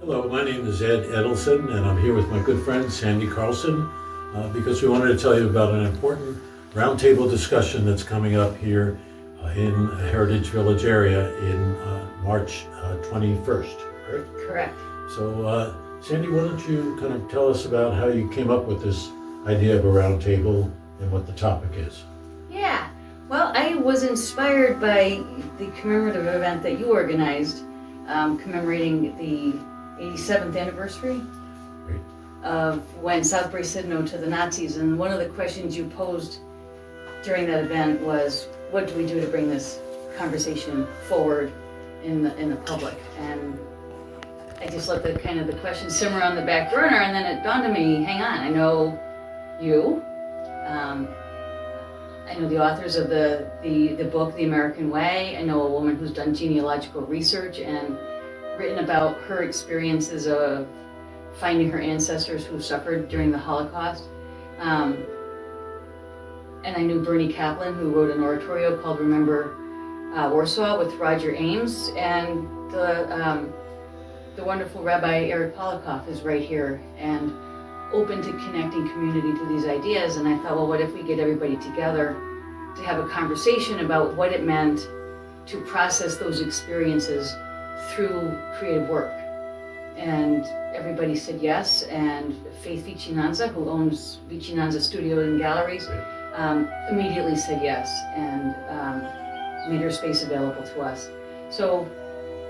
Hello, my name is Ed Edelson, and I'm here with my good friend Sandy Carlson because we wanted to tell you about an important roundtable discussion that's coming up here in the Heritage Village area in March 21st, right? Correct. So, Sandy, why don't you kind of tell us about how you came up with this idea of a roundtable and what the topic is? Yeah. Well, I was inspired by the commemorative event that you organized, commemorating the 87th anniversary Great. of when Southbury said no to the Nazis. And one of the questions you posed during that event was, what do we do to bring this conversation forward in the public? And I just let the question simmer on the back burner, and then it dawned on me, hang on, I know you. I know the authors of the book, The American Way. I know a woman who's done genealogical research and written about her experiences of finding her ancestors who suffered during the Holocaust. And I knew Bernard Kaplan, who wrote an oratorio called Remember Warsaw with Roger Ames. And the wonderful Rabbi Polokoff is right here and open to connecting community to these ideas. And I thought, well, what if we get everybody together to have a conversation about what it meant to process those experiences through creative work? And everybody said yes, and Faith Vicinanza, who owns Vicinanza Studios and Galleries, immediately said yes and made her space available to us. So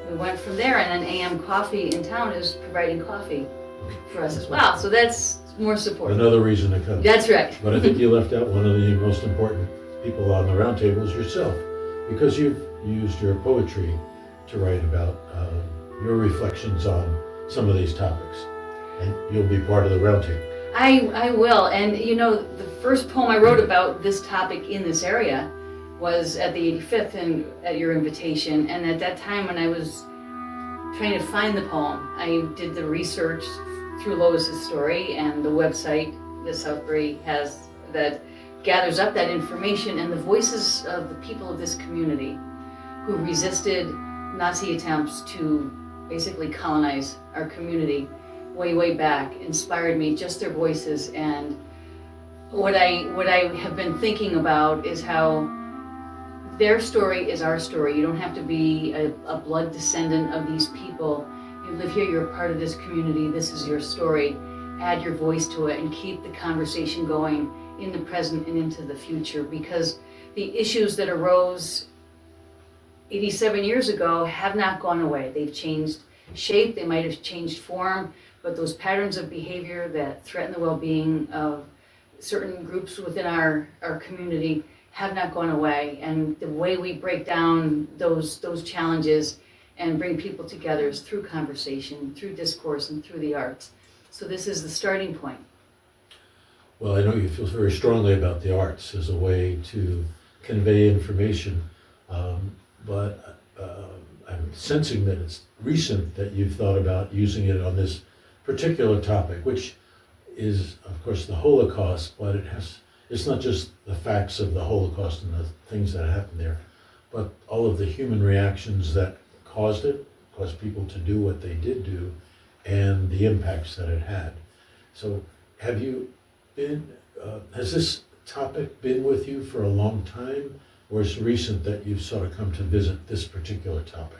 we went from there, and then AM Coffee in town is providing coffee for us as well. So that's more support. Another reason to come. That's right. But I think you left out one of the most important people on the roundtable is yourself, because you've used your poetry to write about your reflections on some of these topics, and you'll be part of the roundtable. I will, and you know, the first poem I wrote about this topic in this area was at the 85th and at your invitation, and at that time when I was trying to find the poem, I did the research through Lois's story and the website that Southbury has that gathers up that information and the voices of the people of this community who resisted Nazi attempts to basically colonize our community way back inspired me, just their voices. And what I have been thinking about is how their story is our story. You don't have to be a blood descendant of these people. You live here, you're a part of this community, this is your story. Add your voice to it and keep the conversation going in the present and into the future, because the issues that arose 87 years ago have not gone away. They've changed shape, they might have changed form, but those patterns of behavior that threaten the well-being of certain groups within our community have not gone away. And the way we break down those challenges and bring people together is through conversation, through discourse, and through the arts. So this is the starting point. Well, I know you feel very strongly about the arts as a way to convey information, but I'm sensing that it's recent that you've thought about using it on this particular topic, which is, of course, the Holocaust, but it's not just the facts of the Holocaust and the things that happened there, but all of the human reactions that caused people to do what they did do, and the impacts that it had. So have you been, has this topic been with you for a long time, or is it recent that you've sort of come to visit this particular topic?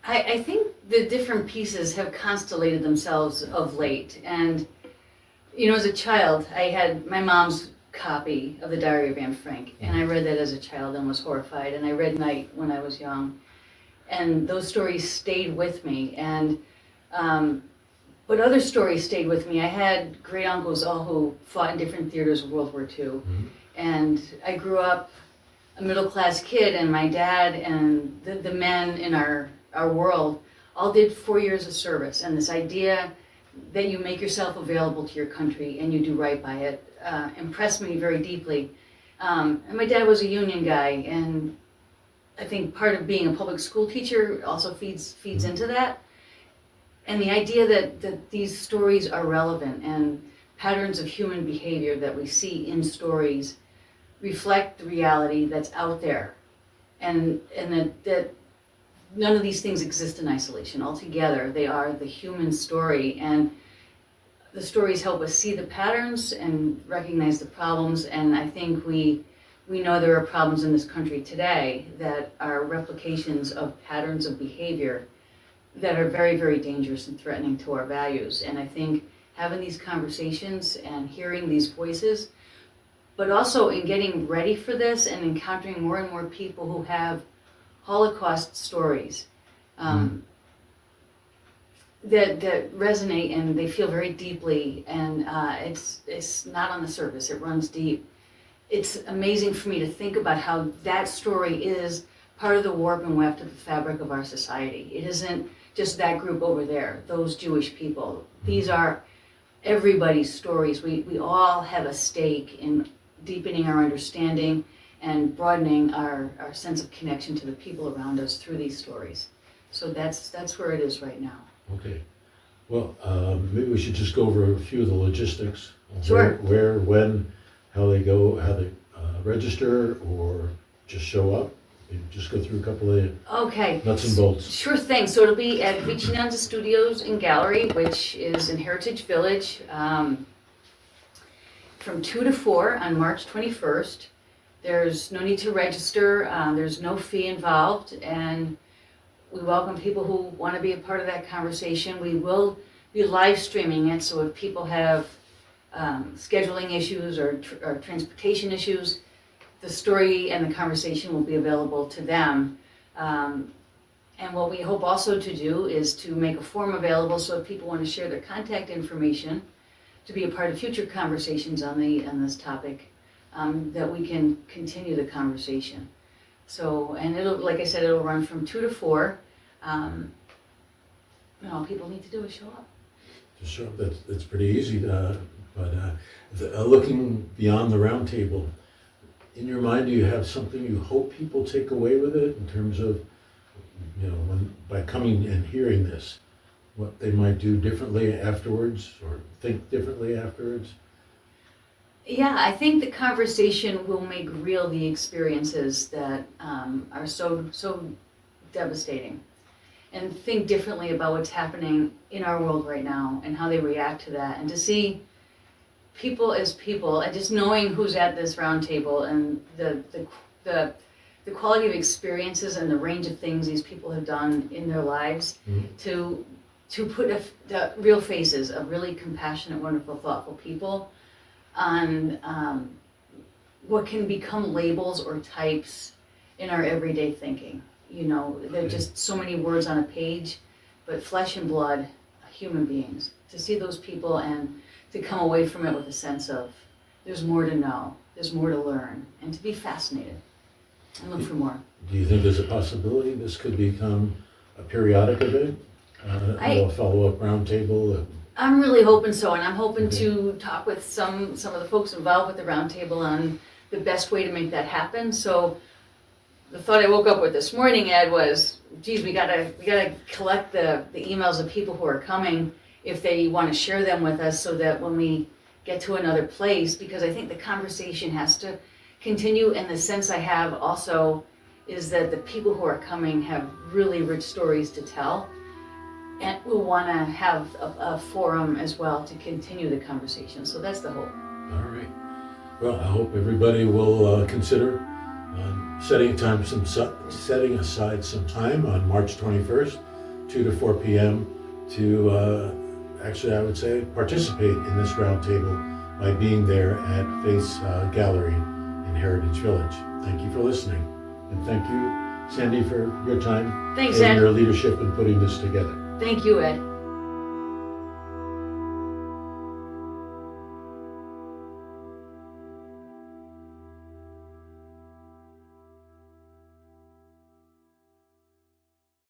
I think the different pieces have constellated themselves of late. And, you know, as a child, I had my mom's copy of the Diary of Anne Frank, and I read that as a child and was horrified. And I read Night when I was young, and those stories stayed with me. And but other stories stayed with me. I had great uncles all who fought in different theaters of World War II, and I grew up a middle class kid, and my dad and the men in our world all did 4 years of service. And this idea that you make yourself available to your country and you do right by it impressed me very deeply. And my dad was a union guy, and I think part of being a public school teacher also feeds into that. And the idea that these stories are relevant and patterns of human behavior that we see in stories reflect the reality that's out there. And that none of these things exist in isolation. Altogether, they are the human story, and the stories help us see the patterns and recognize the problems. And I think we know there are problems in this country today that are replications of patterns of behavior that are very, very dangerous and threatening to our values. And I think having these conversations and hearing these voices, but also in getting ready for this and encountering more and more people who have Holocaust stories that resonate and they feel very deeply, and it's not on the surface, it runs deep. It's amazing for me to think about how that story is part of the warp and weft of the fabric of our society. It isn't just that group over there, those Jewish people. These are everybody's stories. We all have a stake in deepening our understanding and broadening our sense of connection to the people around us through these stories. So that's where it is right now. Okay. Well, maybe we should just go over a few of the logistics. Sure. Where, when, how they go, how they register, or just show up. Maybe just go through a couple of Okay. nuts and bolts. Sure thing. So it'll be at Vicinanza Studios and Gallery, which is in Heritage Village, from 2 to 4 on March 21st. There's no need to register. There's no fee involved, and we welcome people who want to be a part of that conversation. We will be live streaming it, so if people have scheduling issues or transportation issues, the story and the conversation will be available to them. And what we hope also to do is to make a form available, so if people want to share their contact information to be a part of future conversations on this topic, that we can continue the conversation. So, and it'll, like I said, it'll run from 2 to 4. All people need to do is show up. Just show up. That's pretty easy. Looking beyond the roundtable, in your mind, do you have something you hope people take away with it in terms of, by coming and hearing this, what they might do differently afterwards or think differently afterwards? Yeah, I think the conversation will make real the experiences that are so devastating, and think differently about what's happening in our world right now and how they react to that, and to see people as people, and just knowing who's at this round table and the quality of experiences and the range of things these people have done in their lives, to put the real faces of really compassionate, wonderful, thoughtful people on what can become labels or types in our everyday thinking. There are just so many words on a page, but flesh and blood, human beings. To see those people and to come away from it with a sense of there's more to know, there's more to learn, and to be fascinated and look for more. Do you think there's a possibility this could become a periodic event? A follow-up roundtable? I'm really hoping so, and I'm hoping to talk with some of the folks involved with the roundtable on the best way to make that happen. So the thought I woke up with this morning, Ed, was, geez, we gotta collect the emails of people who are coming if they want to share them with us, so that when we get to another place, because I think the conversation has to continue, and the sense I have also is that the people who are coming have really rich stories to tell, and we'll want to have a forum as well to continue the conversation. So that's the hope. All right. Well, I hope everybody will consider setting aside some time on March 21st, 2 to 4 p.m. to actually, I would say, participate in this roundtable by being there at Faith's Gallery in Heritage Village. Thank you for listening, and thank you, Sandy, for your time. Thanks, and Ed. your leadership in putting this together. Thank you, Ed.